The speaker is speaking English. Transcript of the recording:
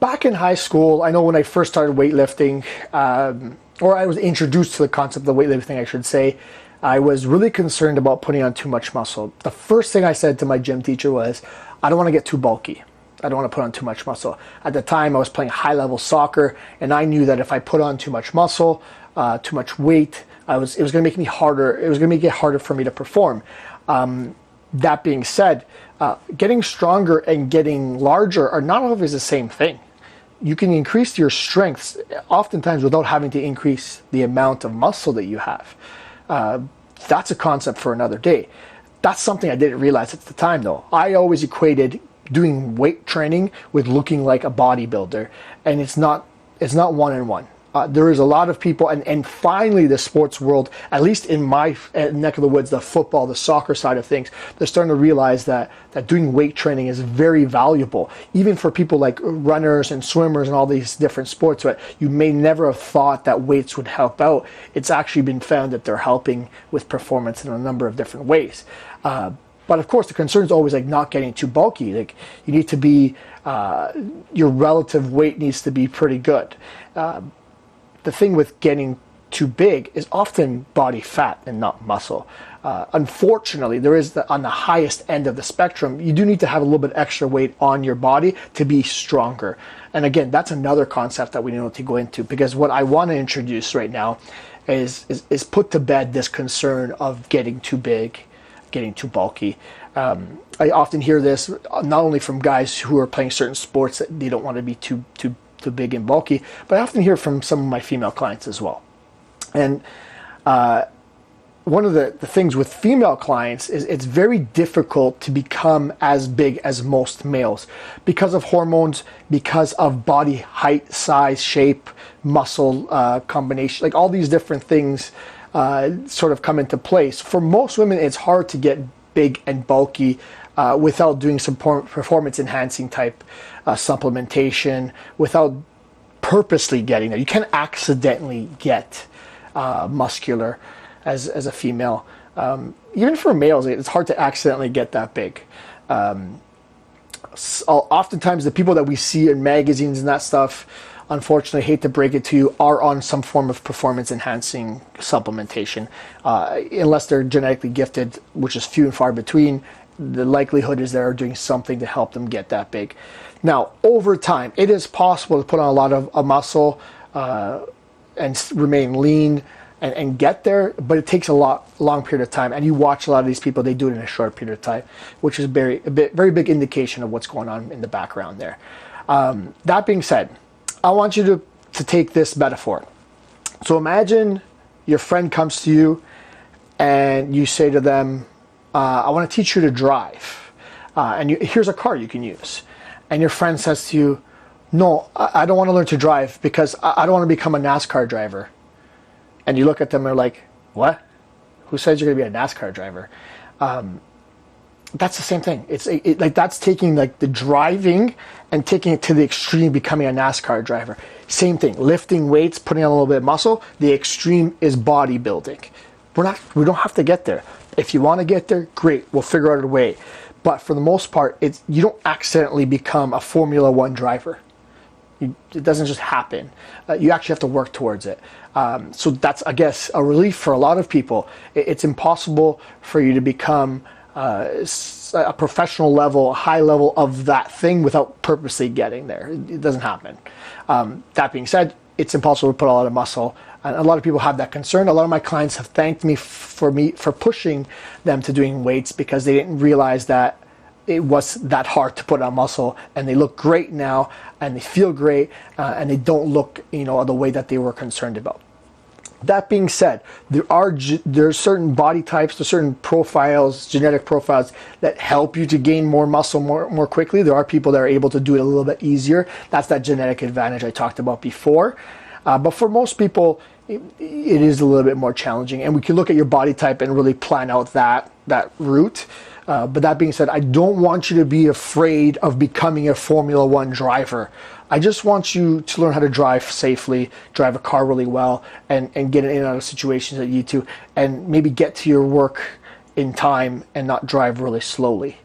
Back in high school, I know when I first started weightlifting, or I was introduced to the concept of weightlifting, I should say, I was really concerned about putting on too much muscle. The first thing I said to my gym teacher was, I don't want to get too bulky. I don't want to put on too much muscle. At the time, I was playing high-level soccer, and I knew that if I put on too much muscle, too much weight, it was going to make me harder. It was going to make it harder for me to perform. That being said, getting stronger and getting larger are not always the same thing. You can increase your strengths oftentimes without having to increase the amount of muscle that you have. That's a concept for another day. That's something I didn't realize at the time though. I always equated doing weight training with looking like a bodybuilder, and it's not one-on-one. There is a lot of people, and finally the sports world, at least in my neck of the woods, the football, the soccer side of things, they're starting to realize that doing weight training is very valuable, even for people like runners and swimmers and all these different sports. But you may never have thought that weights would help out. It's actually been found that they're helping with performance in a number of different ways. But of course, the concern is always like not getting too bulky. Like you need to be, your relative weight needs to be pretty good. The thing with getting too big is often body fat and not muscle. Unfortunately, there is on the highest end of the spectrum, you do need to have a little bit extra weight on your body to be stronger. And again, that's another concept that we need to go into, because what I want to introduce right now is put to bed this concern of getting too big, getting too bulky. I often hear this not only from guys who are playing certain sports that they don't want to be too big and bulky, but I often hear from some of my female clients as well. And one of the things with female clients is it's very difficult to become as big as most males because of hormones, because of body height, size, shape, muscle combination, like all these different things sort of come into place. For most women, it's hard to get big and bulky without doing some performance enhancing type supplementation, without purposely getting there. You can't accidentally get muscular as a female. Even for males, it's hard to accidentally get that big. Oftentimes the people that we see in magazines and that stuff, unfortunately, hate to break it to you, are on some form of performance enhancing supplementation. Unless they're genetically gifted, which is few and far between, the likelihood is they're doing something to help them get that big. Now, over time, it is possible to put on a lot of muscle and remain lean and get there, but it takes a long period of time. And you watch a lot of these people, they do it in a short period of time, which is very big indication of what's going on in the background there. That being said, I want you to take this metaphor. So imagine your friend comes to you and you say to them, I want to teach you to drive. And here's a car you can use. And your friend says to you, no, I don't want to learn to drive because I don't want to become a NASCAR driver. And you look at them and they're like, what? Who says you're going to be a NASCAR driver? That's the same thing. It's like that's taking like the driving and taking it to the extreme, becoming a NASCAR driver. Same thing, lifting weights, putting on a little bit of muscle. The extreme is bodybuilding. We don't have to get there. If you want to get there, great. We'll figure out a way. But for the most part, you don't accidentally become a Formula One driver. It doesn't just happen. You actually have to work towards it. So that's, I guess, a relief for a lot of people. It's impossible for you to become a professional level, a high level of that thing without purposely getting there. It doesn't happen. That being said, it's impossible to put a lot of muscle. And a lot of people have that concern. A lot of my clients have thanked me for pushing them to doing weights because they didn't realize that it was that hard to put on muscle, and they look great now and they feel great and they don't look, the way that they were concerned about. That being said, there are certain body types, there's certain profiles, genetic profiles that help you to gain more muscle more quickly. There are people that are able to do it a little bit easier. That's that genetic advantage I talked about before. But for most people, it is a little bit more challenging, and we can look at your body type and really plan out that route. But that being said, I don't want you to be afraid of becoming a Formula One driver. I just want you to learn how to drive safely, drive a car really well, and get in and out of situations that you need to, and maybe get to your work in time and not drive really slowly.